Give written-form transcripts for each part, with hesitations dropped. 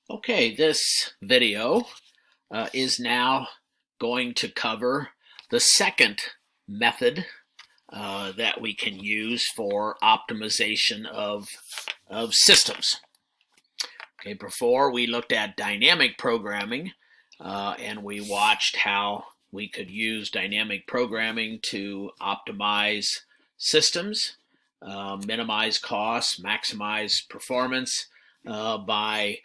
Okay, this video is now going to cover the second method that we can use for optimization of systems. Okay, before we looked at dynamic programming and we watched how we could use dynamic programming to optimize systems, minimize costs, maximize performance by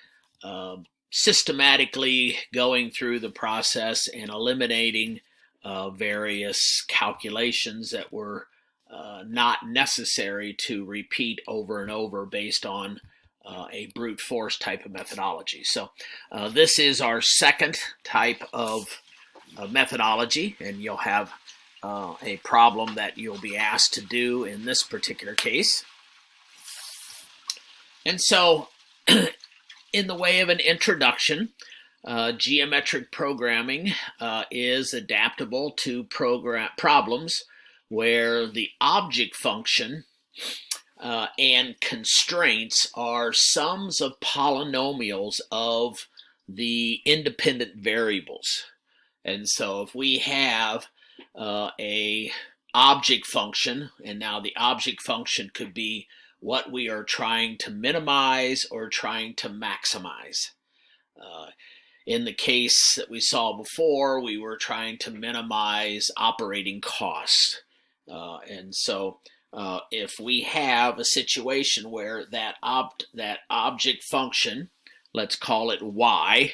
systematically going through the process and eliminating various calculations that were not necessary to repeat over and over based on a brute force type of methodology. So this is our second type of methodology, and you'll have a problem that you'll be asked to do in this particular case. And so in the way of an introduction, geometric programming is adaptable to problems where the object function and constraints are sums of polynomials of the independent variables. And so if we have a object function, and now the object function could be what we are trying to minimize or trying to maximize. In the case that we saw before, we were trying to minimize operating costs. And so if we have a situation where that object function, let's call it y,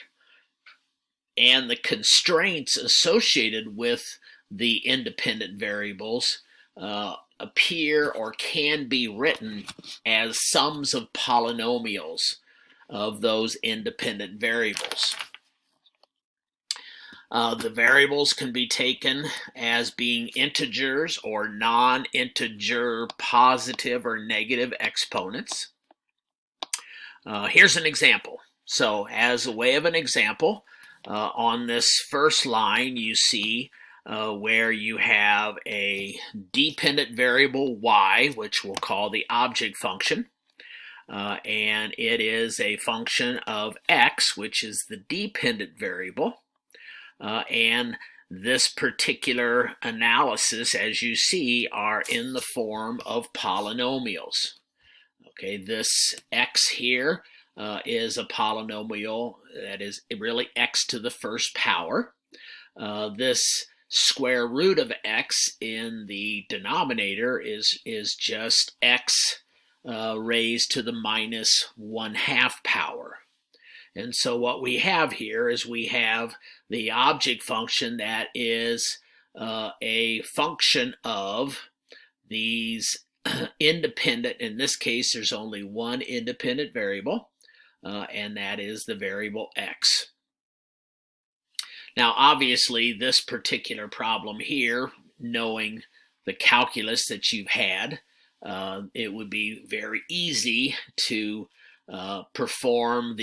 and the constraints associated with the independent variables appear or can be written as sums of polynomials of those independent variables. The variables can be taken as being integers or non-integer positive or negative exponents. Here's an example. So as a way of an example, on this first line you see where you have a dependent variable y, which we'll call the object function, and it is a function of x, which is the dependent variable, and this particular analysis, as you see, are in the form of polynomials. Okay, this x here is a polynomial that is really x to the first power. This square root of x in the denominator is just x raised to the minus 1/2 power. And so what we have here is we have the object function that is a function of these independent, in this case there's only one independent variable, and that is the variable x. Now, obviously, this particular problem here, knowing the calculus that you've had, it would be very easy to perform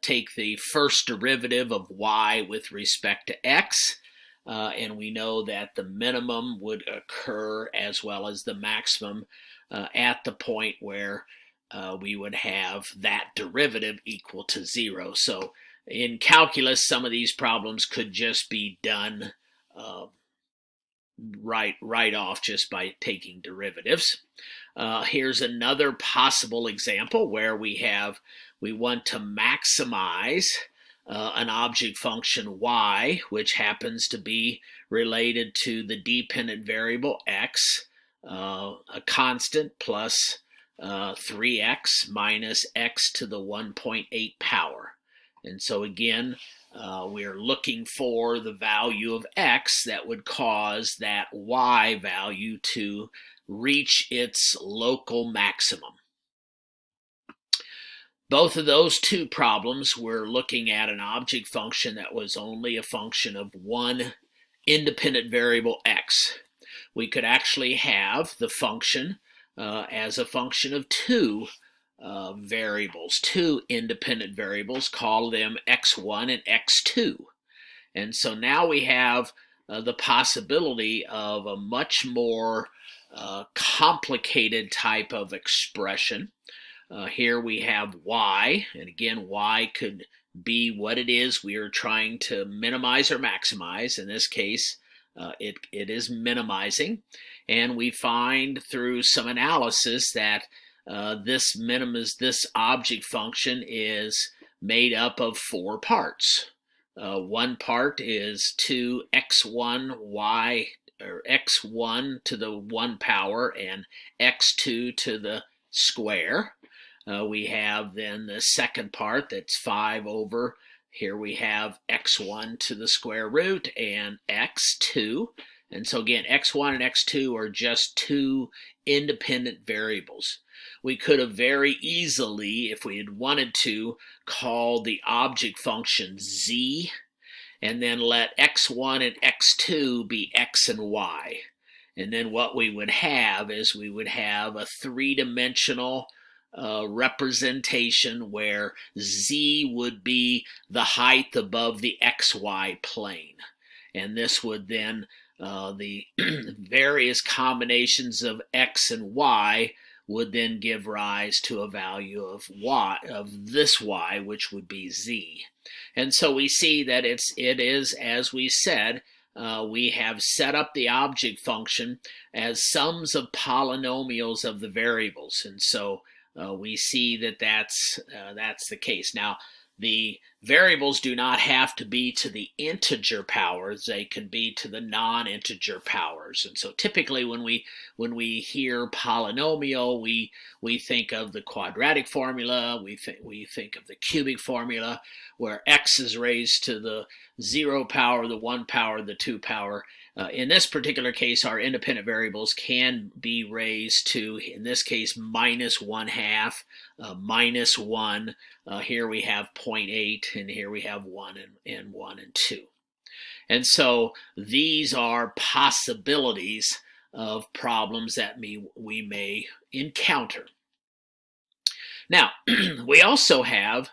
take the first derivative of y with respect to x, and we know that the minimum would occur as well as the maximum at the point where we would have that derivative equal to 0. So in calculus, some of these problems could just be done right off just by taking derivatives. Here's another possible example where we want to maximize an object function y, which happens to be related to the dependent variable x, a constant plus 3x minus x to the 1.8 power. And so again, we're looking for the value of x that would cause that y value to reach its local maximum. Both of those two problems, we're looking at an object function that was only a function of one independent variable x. We could actually have the function as a function of two variables, two independent variables, call them x1 and x2. And so now we have the possibility of a much more complicated type of expression Here we have y, and again, y could be what it is we are trying to minimize or maximize. In this case, it is minimizing, and we find through some analysis that this object function is made up of 4 parts. One part is 2x1 y, or x1 to the 1 power and x2 to the square. We have then the second part that's 5 over, here we have x1 to the square root and x2. And so again, x1 and x2 are just 2 independent variables. We could have very easily, if we had wanted to, call the object function z, and then let x1 and x2 be x and y. And then what we would have is we would have a 3-dimensional representation where z would be the height above the xy plane. And this would then, the various combinations of x and y would then give rise to a value of y, of this y, which would be z. And so we see that it is, as we said, we have set up the object function as sums of polynomials of the variables. And so we see that that's the case. Now, the variables do not have to be to the integer powers; they can be to the non-integer powers. And so, typically, when we hear polynomial, we think of the quadratic formula. We think of the cubic formula, where x is raised to the 0 power, the 1 power, the 2 power. In this particular case, our independent variables can be raised to, in this case, -1/2, -1. Here we have 0.8, and here we have 1 and 1 and 2. And so these are possibilities of problems that we may encounter. Now, we also have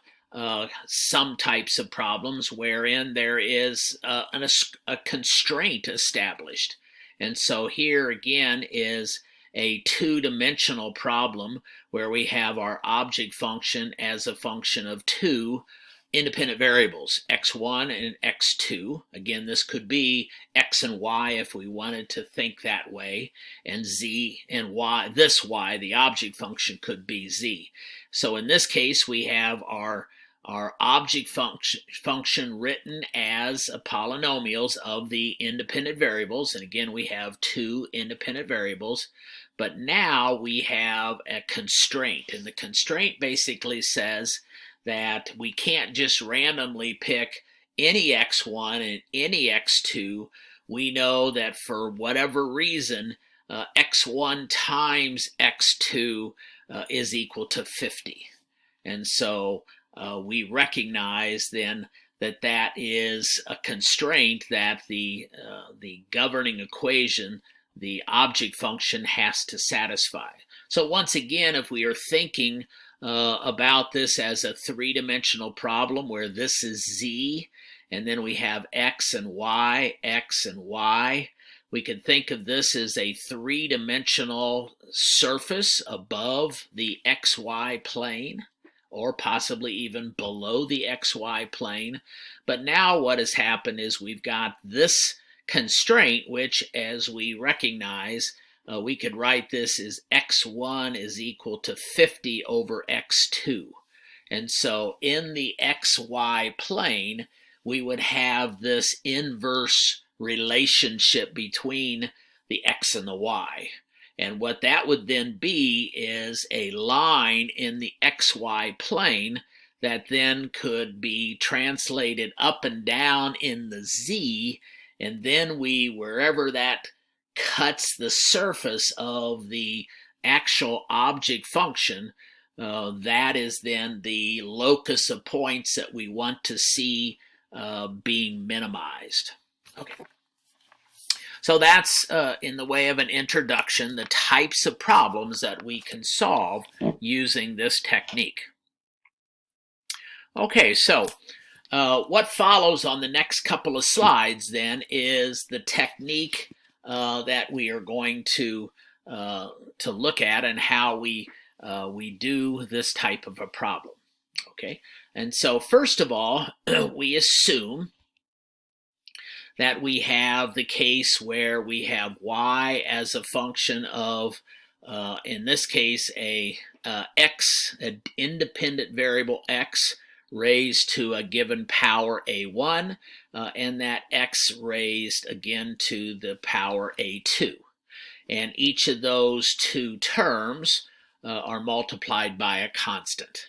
some types of problems wherein there is a constraint established. And so here again is a 2-dimensional problem where we have our object function as a function of 2 independent variables, x1 and x2. Again, this could be x and y if we wanted to think that way, and z and y, this y, the object function, could be z. So in this case, we have our object function written as polynomials of the independent variables. And again, we have 2 independent variables. But now we have a constraint. And the constraint basically says that we can't just randomly pick any x1 and any x2. We know that for whatever reason, x1 times x2 is equal to 50. And so we recognize then that that is a constraint that the governing equation, the object function, has to satisfy. So once again, if we are thinking about this as a 3-dimensional problem where this is z, and then we have x and y, we can think of this as a 3-dimensional surface above the xy plane, or possibly even below the xy plane. But now what has happened is we've got this constraint, which, as we recognize, we could write this as x1 is equal to 50 over x2. And so in the xy plane, we would have this inverse relationship between the x and the y. And what that would then be is a line in the xy plane that then could be translated up and down in the z, and then wherever that cuts the surface of the actual object function, that is then the locus of points that we want to see being minimized. Okay. So that's, in the way of an introduction, the types of problems that we can solve using this technique. Okay, so what follows on the next couple of slides then is the technique that we are going to look at, and how we we do this type of a problem. Okay, and so first of all, we assume that we have the case where we have y as a function of, in this case, an independent variable x raised to a given power a1, and that x raised again to the power a2. And each of those two terms are multiplied by a constant.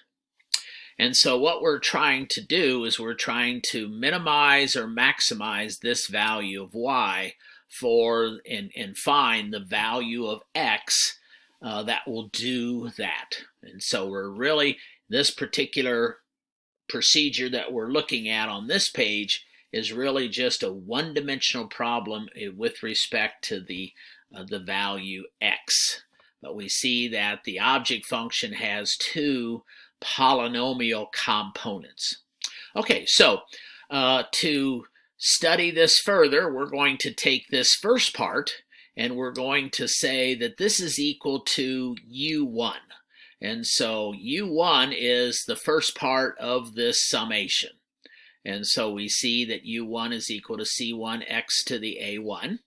And so what we're trying to do is we're trying to minimize or maximize this value of y and find the value of x that will do that. And so we're really, this particular procedure that we're looking at on this page is really just a one-dimensional problem with respect to the value x. But we see that the object function has two polynomial components. Okay, so to study this further, we're going to take this first part and we're going to say that this is equal to u1. And so u1 is the first part of this summation. And so we see that u1 is equal to c1x to the a1.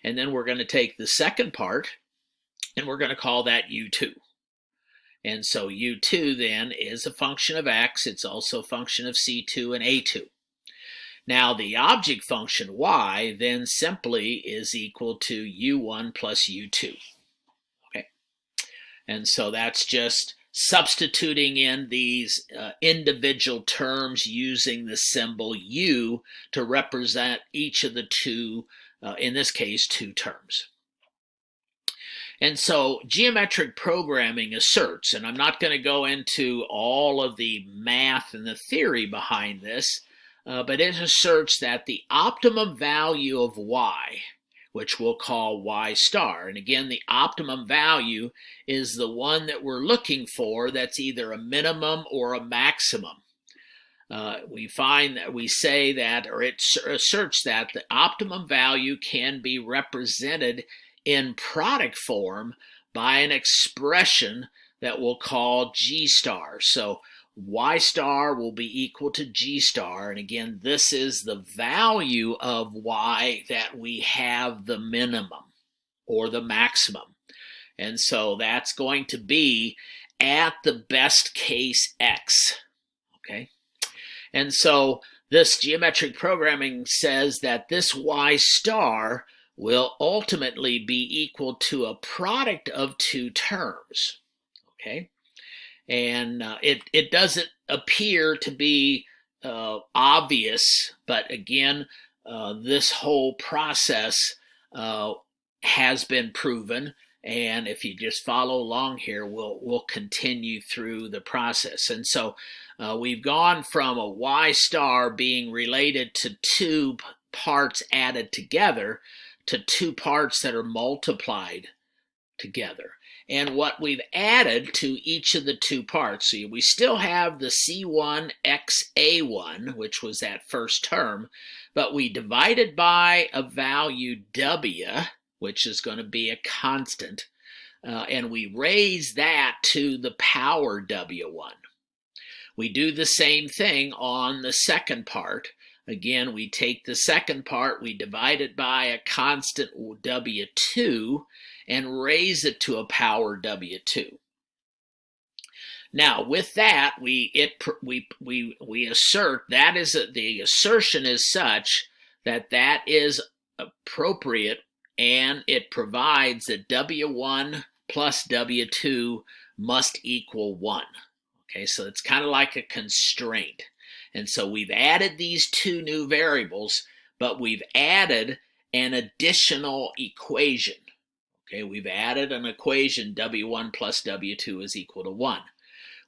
And then we're going to take the second part and we're going to call that u2. And so u2 then is a function of x. It's also a function of c2 and a2. Now the object function y then simply is equal to u1 plus u2. Okay, and so that's just substituting in these individual terms using the symbol u to represent each of the two, in this case, two terms. And so geometric programming asserts, and I'm not going to go into all of the math and the theory behind this, but it asserts that the optimum value of y, which we'll call y star, and again, the optimum value is the one that we're looking for that's either a minimum or a maximum. We find that we say that, or it asserts that the optimum value can be represented in product form by an expression that we'll call G star. So Y star will be equal to G star. And again, this is the value of Y that we have the minimum or the maximum. And so that's going to be at the best case X. Okay. And so this geometric programming says that this Y star will ultimately be equal to a product of two terms, okay? And it doesn't appear to be obvious, but again, this whole process has been proven, and if you just follow along here, we'll continue through the process. And so we've gone from a Y star being related to two parts added together to two parts that are multiplied together. And what we've added to each of the two parts, so we still have the C1xA1, which was that first term, but we divided by a value W, which is going to be a constant, and we raise that to the power W1. We do the same thing on the second part. Again, we take the second part, we divide it by a constant W2 and raise it to a power W2. Now, with that, we assert that the assertion is such that that is appropriate, and it provides that W1 plus W2 must equal 1. Okay, so it's kind of like a constraint. And so we've added these two new variables, but we've added an additional equation. Okay, we've added an equation, W1 plus W2 is equal to 1.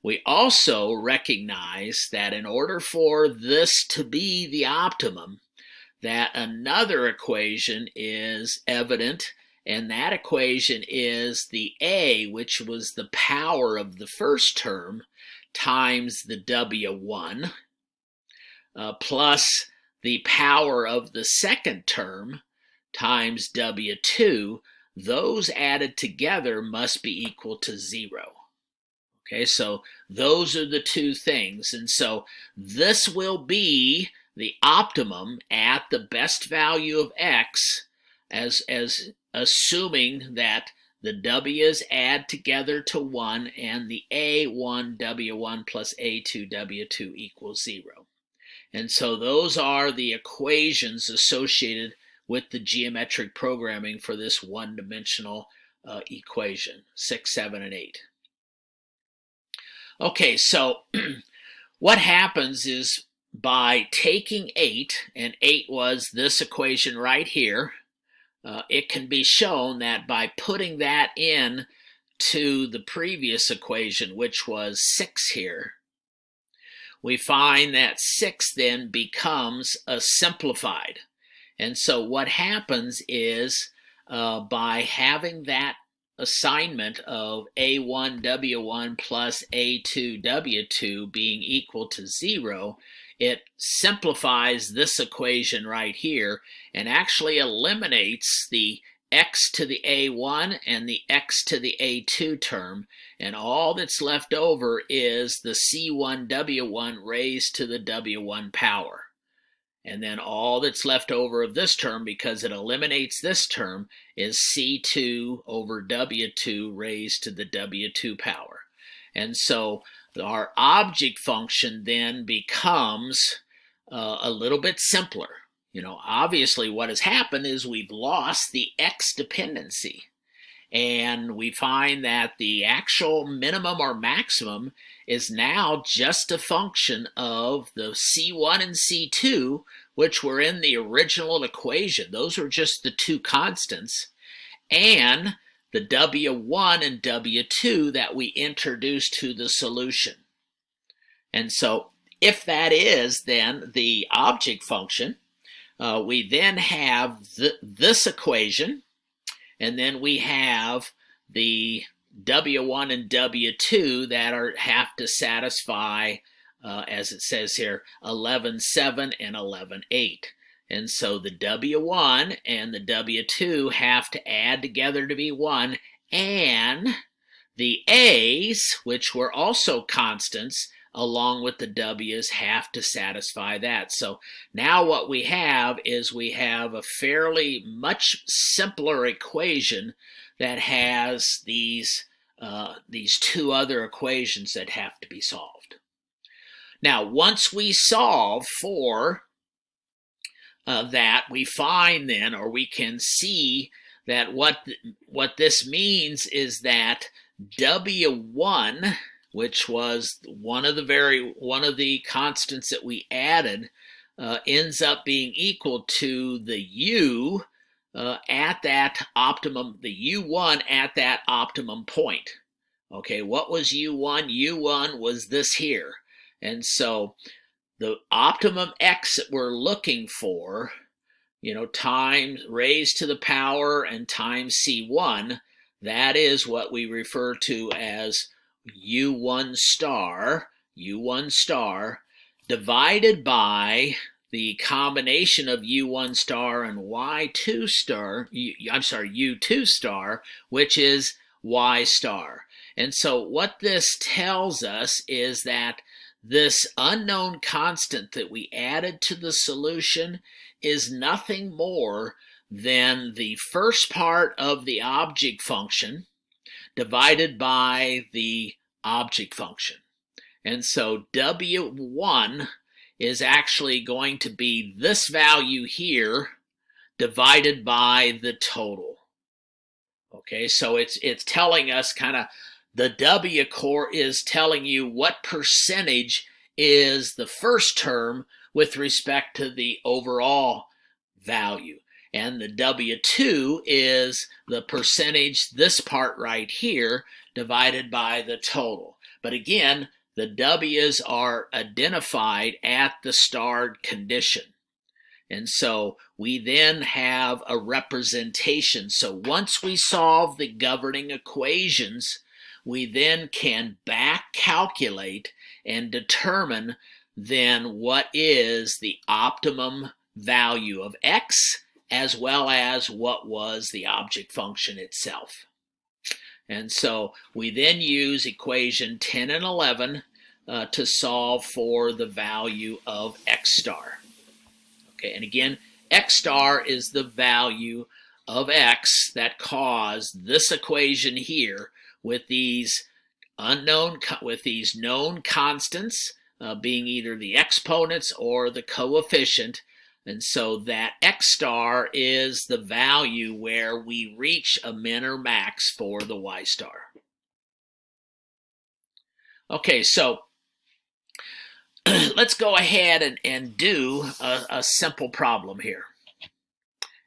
We also recognize that in order for this to be the optimum, that another equation is evident, and that equation is the A, which was the power of the first term, times the W1, plus the power of the second term times W2. Those added together must be equal to 0. Okay, so those are the two things. And so this will be the optimum at the best value of x, as assuming that the w's add together to 1 and the a1 w1 plus a2 w2 equals 0. And so those are the equations associated with the geometric programming for this one-dimensional equation, 6, 7, and 8. Okay, so what happens is by taking 8, and 8 was this equation right here, it can be shown that by putting that in to the previous equation, which was 6 here, we find that 6 then becomes simplified. And so what happens is by having that assignment of a1 w1 plus a2 w2 being equal to 0, it simplifies this equation right here and actually eliminates the x to the a1 and the x to the a2 term, and all that's left over is the c1 w1 raised to the w1 power. And then all that's left over of this term, because it eliminates this term, is c2 over w2 raised to the w2 power. And so our object function then becomes a little bit simpler. You know, obviously what has happened is we've lost the x dependency. And we find that the actual minimum or maximum is now just a function of the C1 and C2, which were in the original equation. Those are just the two constants, and the W1 and W2 that we introduced to the solution. And so if that is then the object function, we then have this equation, and then we have the W1 and W2 that have to satisfy, as it says here, 11.7 and 11.8. And so the W1 and the W2 have to add together to be 1, and the A's, which were also constants, along with the W's, have to satisfy that. So now what we have is we have a fairly much simpler equation that has these two other equations that have to be solved. Now, once we solve for that, we find then, or we can see that what this means is that W1, which was one of the constants that we added, ends up being equal to the u at that optimum, the u1 at that optimum point. Okay, what was u1? u1 was this here. And so the optimum x that we're looking for, you know, times raised to the power and times c1, that is what we refer to as u1 star, divided by the combination of u1 star and u2 star, which is y star. And so what this tells us is that this unknown constant that we added to the solution is nothing more than the first part of the object function divided by the object function. And so W1 is actually going to be this value here divided by the total. Okay, so it's telling us kind of, the W core is telling you what percentage is the first term with respect to the overall value. And the W2 is the percentage, this part right here, divided by the total. But again, the W's are identified at the starred condition. And so we then have a representation. So once we solve the governing equations, we then can back calculate and determine then what is the optimum value of x, as well as what was the object function itself. And so we then use equation 10 and 11 to solve for the value of x star. Okay, and again, x star is the value of x that caused this equation here with these known constants being either the exponents or the coefficient. And so that x star is the value where we reach a min or max for the y star. Okay, so let's go ahead and do a simple problem here.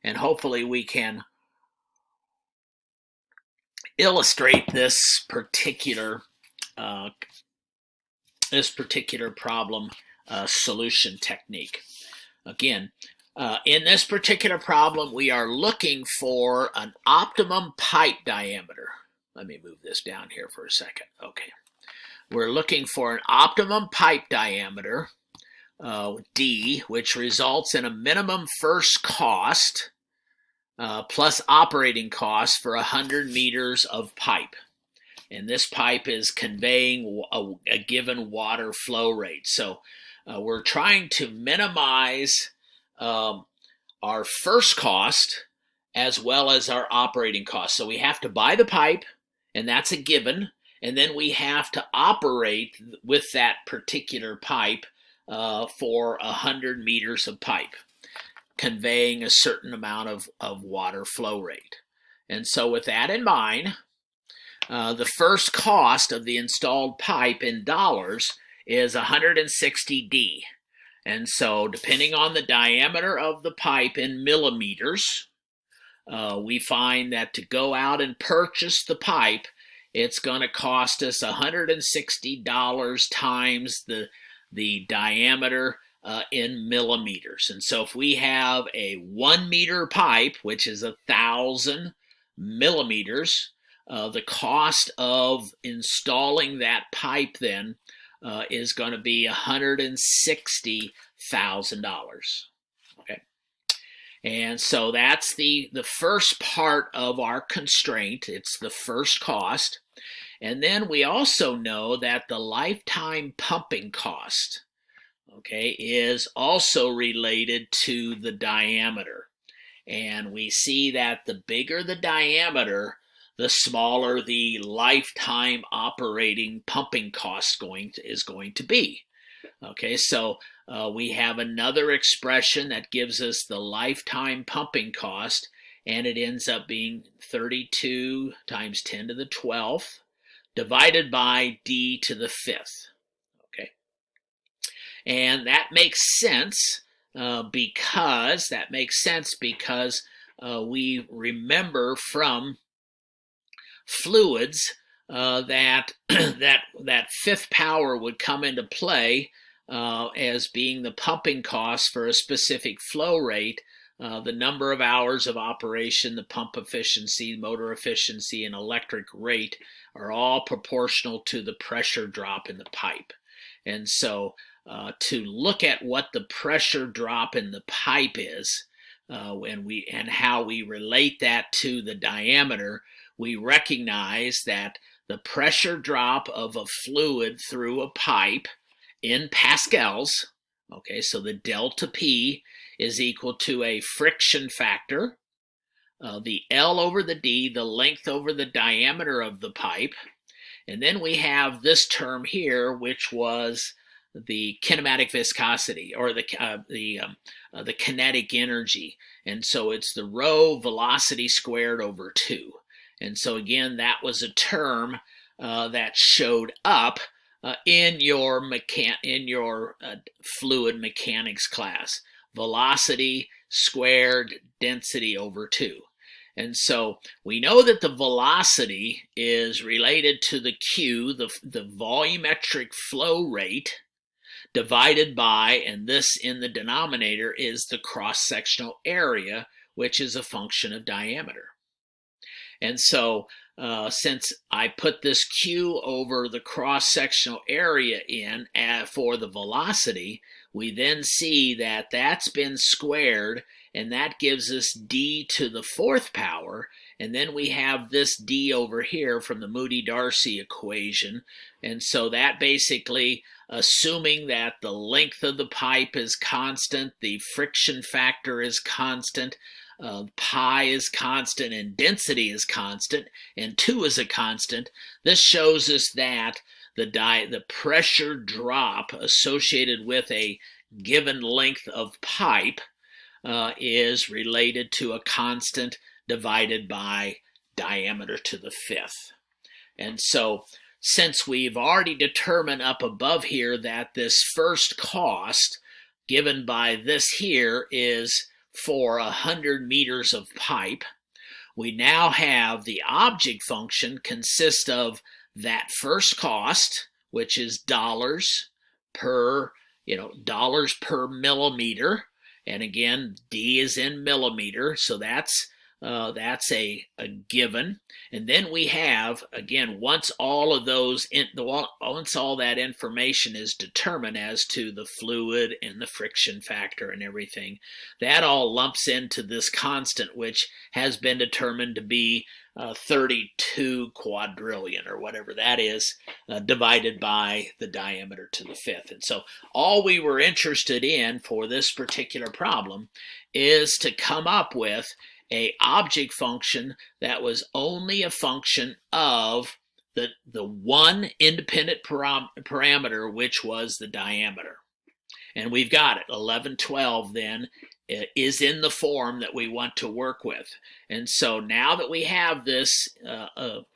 And hopefully we can illustrate this particular problem solution technique. Again, in this particular problem, we are looking for an optimum pipe diameter. Let me move this down here for a second. Okay. We're looking for an optimum pipe diameter, D, which results in a minimum first cost plus operating costs for 100 meters of pipe. And this pipe is conveying a given water flow rate. So we're trying to minimize our first cost as well as our operating cost. So we have to buy the pipe, and that's a given. And then we have to operate with that particular pipe for 100 meters of pipe, conveying a certain amount of water flow rate. And so with that in mind, the first cost of the installed pipe in dollars is 160 D. And so depending on the diameter of the pipe in millimeters, we find that to go out and purchase the pipe, it's going to cost us $160 times the diameter in millimeters. And so if we have a 1 meter pipe, which is 1,000 millimeters, the cost of installing that pipe then is going to be $160,000. Okay. And so that's the first part of our constraint. It's the first cost. And then we also know that the lifetime pumping cost, okay, is also related to the diameter. And we see that the bigger the diameter, the smaller the lifetime operating pumping cost is going to be. Okay, so we have another expression that gives us the lifetime pumping cost, and it ends up being 32 times 10 to the 12th divided by D to the 5th. Okay, and that makes sense because we remember from fluids that that fifth power would come into play as being the pumping cost for a specific flow rate. The number of hours of operation, the pump efficiency, motor efficiency, and electric rate are all proportional to the pressure drop in the pipe. And so to look at what the pressure drop in the pipe is and how we relate that to the diameter, we recognize that the pressure drop of a fluid through a pipe in pascals, okay, so the delta P is equal to a friction factor, the L over the D, the length over the diameter of the pipe, and then we have this term here, which was the kinematic viscosity, or the kinetic energy. And so it's the rho velocity squared over 2. And so again, that was a term that showed up in your fluid mechanics class. Velocity squared density over 2. And so we know that the velocity is related to the Q, the volumetric flow rate, divided by, and this in the denominator is the cross-sectional area, which is a function of diameter. And so since I put this Q over the cross-sectional area in for the velocity, we then see that that's been squared, and that gives us D to the 4th power, And then we have this D over here from the Moody-Darcy equation. And so that basically, assuming that the length of the pipe is constant, the friction factor is constant, pi is constant, and density is constant, and 2 is a constant, this shows us that the pressure drop associated with a given length of pipe is related to a constant divided by diameter to the 5th. And so since we've already determined up above here that this first cost given by this here is for 100 meters of pipe, we now have the object function consist of that first cost, which is dollars per millimeter, and again D is in millimeter, so that's a given. And then we have, again, once all that information is determined as to the fluid and the friction factor and everything, that all lumps into this constant, which has been determined to be 32 quadrillion, or whatever that is, divided by the diameter to the 5th. And so all we were interested in for this particular problem is to come up with a object function that was only a function of the one independent parameter, which was the diameter. And we've got it. 1112 then is in the form that we want to work with. And so now that we have this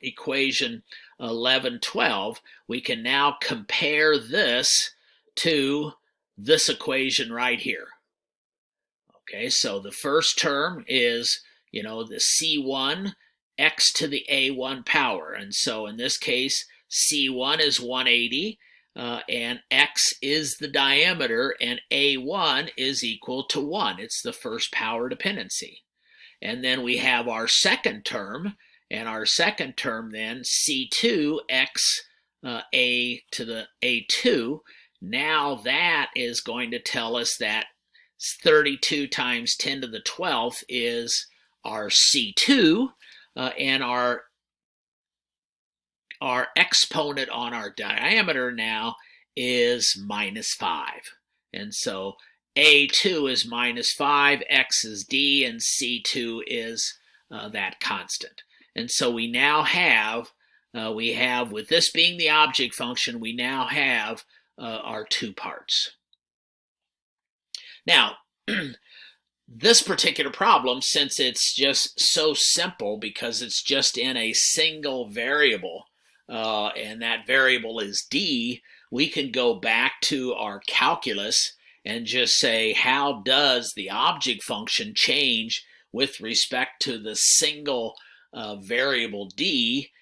equation 1112, we can now compare this to this equation right here. Okay, so the first term is, the C1 x to the A1 power. And so in this case, C1 is 180, and x is the diameter, and A1 is equal to 1. It's the first power dependency. And then we have our second term, and our second term then, C2 x A to the A2. Now that is going to tell us that 32 times 10 to the 12th is our C2, and our exponent on our diameter now is -5. And so A2 is -5, X is D, and C2 is that constant. And so we now have, with this being the object function, we now have our two parts. Now, this particular problem, since it's just so simple because it's just in a single variable, and that variable is D, we can go back to our calculus and just say, how does the object function change with respect to the single variable D?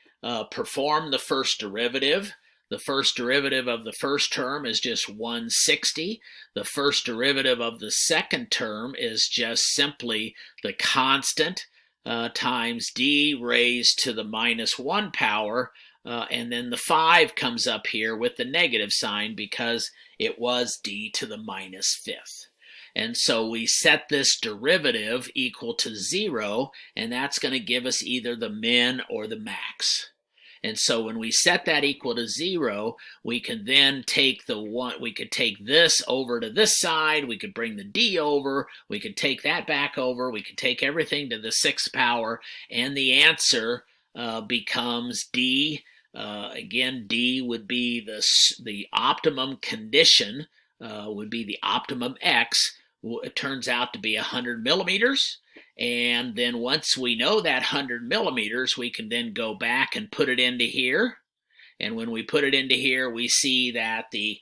Perform the first derivative. The first derivative of the first term is just 160. The first derivative of the second term is just simply the constant times D raised to the -1 power, and then the 5 comes up here with the negative sign because it was D to the -5th. And so we set this derivative equal to 0, and that's going to give us either the min or the max. And so when we set that equal to 0, we can then take we could take this over to this side, we could bring the D over, we could take that back over, we could take everything to the 6th power, and the answer becomes D. Again, D would be the optimum condition, would be the optimum X. It turns out to be 100 millimeters. And then once we know that 100 millimeters, we can then go back and put it into here. And when we put it into here, we see that the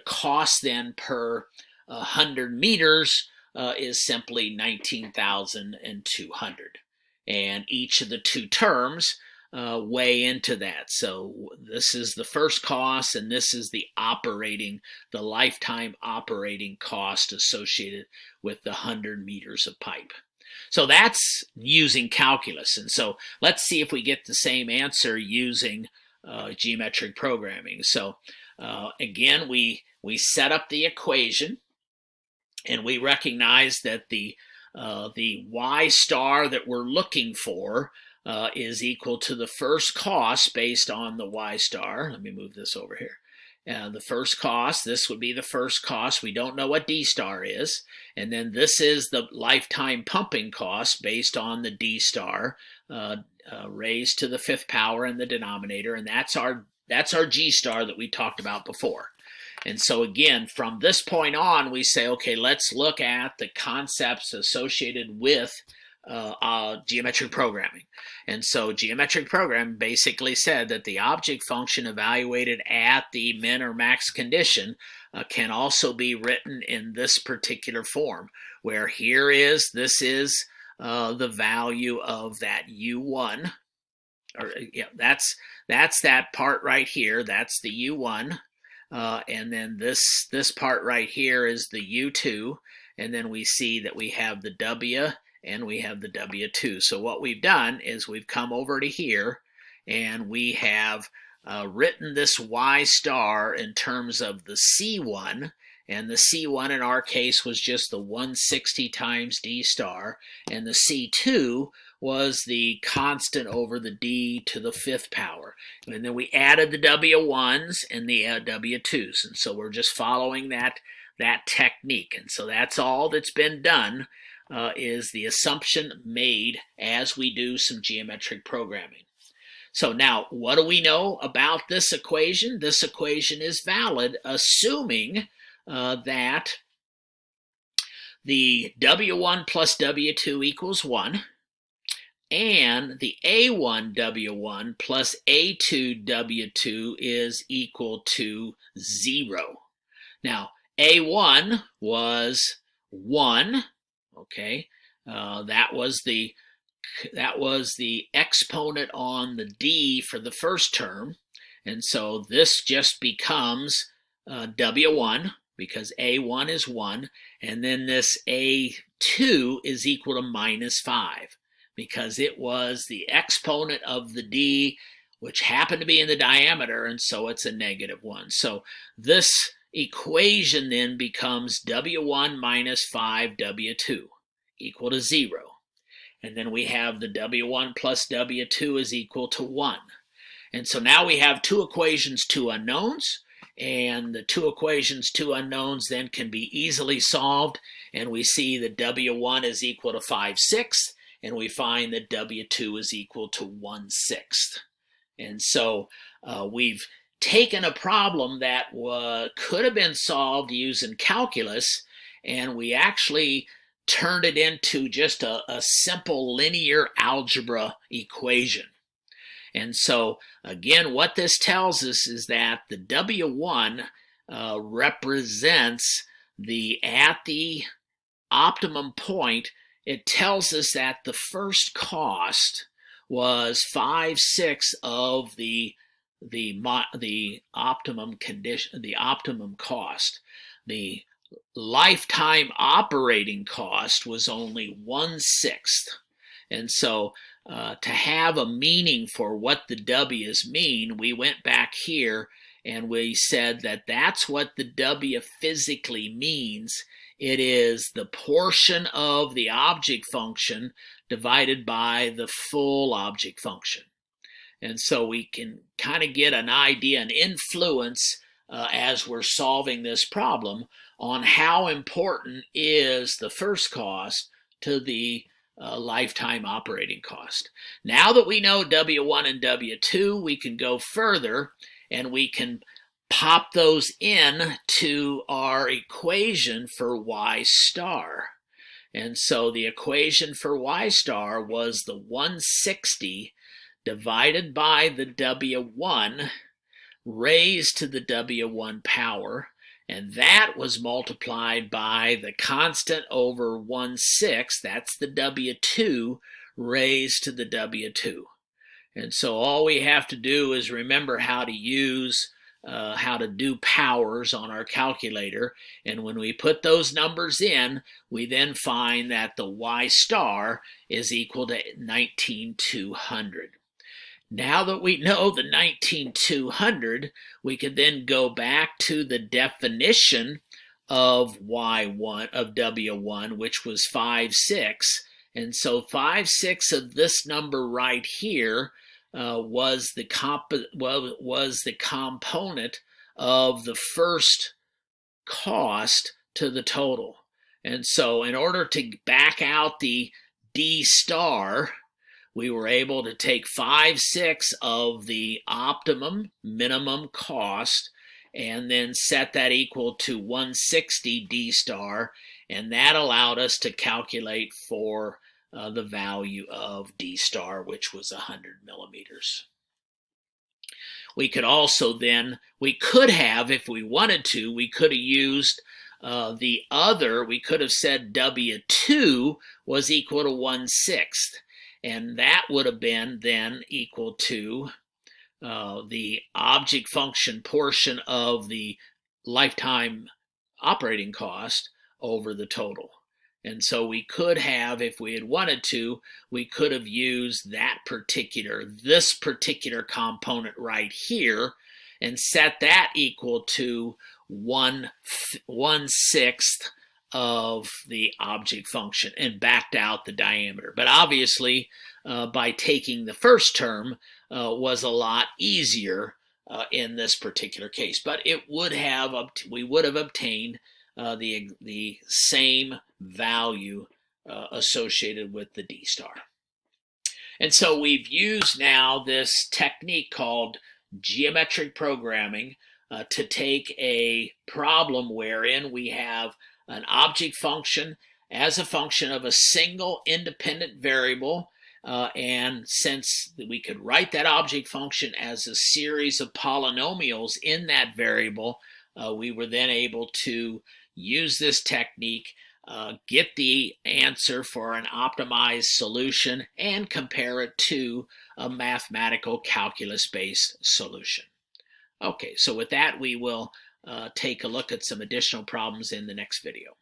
cost then per 100 meters is simply 19,200. And each of the two terms weigh into that. So this is the first cost, and this is the lifetime operating cost associated with the 100 meters of pipe. So that's using calculus. And so let's see if we get the same answer using geometric programming. So again, we set up the equation, and we recognize that the y star that we're looking for is equal to the first cost based on the y star. Let me move this over here. The first cost, this would be the first cost. We don't know what D star is. And then this is the lifetime pumping cost based on the D star raised to the fifth power in the denominator. And that's our G star that we talked about before. And so again, from this point on, we say, okay, let's look at the concepts associated with geometric programming. And so geometric programming basically said that the object function evaluated at the min or max condition can also be written in this particular form, where this is the value of that U1, or yeah, that's that part right here. That's the U1, and then this part right here is the U2, and then we see that we have the W and we have the W2. So what we've done is we've come over to here and we have written this Y star in terms of the C1, and the C1 in our case was just the 160 times D star, and the C2 was the constant over the D to the fifth power. And then we added the W1s and the W2s, and so we're just following that technique. And so that's all that's been done, is the assumption made as we do some geometric programming. So now, what do we know about this equation? This equation is valid, assuming that the W1 plus W2 equals 1, and the A1 W1 plus A2 W2 is equal to 0. Now, A1 was 1, okay? That was the exponent on the D for the first term, and so this just becomes W1, because A1 is 1, and then this A2 is equal to minus 5, because it was the exponent of the D, which happened to be in the diameter, and so it's a negative 1. So this equation then becomes W1 minus 5W2 equal to 0. And then we have the W1 plus W2 is equal to 1. And so now we have two equations, two unknowns, and the two equations, two unknowns then can be easily solved, and we see that W1 is equal to 5/6, and we find that W2 is equal to 1/6. And so we've taken a problem that could have been solved using calculus, and we actually turned it into just a simple linear algebra equation. And so, again, what this tells us is that the W1 represents at the optimum point. It tells us that the first cost was 5/6 of the optimum condition, the optimum cost. The lifetime operating cost was only 1/6. And so to have a meaning for what the W's mean, we went back here and we said that that's what the W physically means. It is the portion of the object function divided by the full object function. And so we can kind of get an idea, an influence as we're solving this problem on how important is the first cost to the lifetime operating cost. Now that we know W1 and W2, we can go further and we can pop those in to our equation for Y star. And so the equation for Y star was the 160 divided by the W1 raised to the W1 power, and that was multiplied by the constant over 1/6, that's the W2, raised to the W2. And so all we have to do is remember how to do powers on our calculator, and when we put those numbers in, we then find that the Y star is equal to 19,200. Now that we know the 19,200, we can then go back to the definition of W1, which was 5/6, And so 5/6 of this number right here was the component of the first cost to the total. And so in order to back out the D star, we were able to take 5/6 of the optimum minimum cost and then set that equal to 160 D star, and that allowed us to calculate for the value of D star, which was 100 millimeters. We could also then, we could have, if we wanted to, we could have used the other, we could have said W2 was equal to 1/6, and that would have been then equal to the object function portion of the lifetime operating cost over the total. And so we could have, if we had wanted to, we could have used this particular component right here and set that equal to 1/6 of the object function and backed out the diameter. But obviously, by taking the first term was a lot easier in this particular case. But we would have obtained the same value associated with the D star. And so we've used now this technique called geometric programming to take a problem wherein we have an object function as a function of a single independent variable, and since we could write that object function as a series of polynomials in that variable, we were then able to use this technique, get the answer for an optimized solution, and compare it to a mathematical calculus-based solution. Okay, so with that, we will take a look at some additional problems in the next video.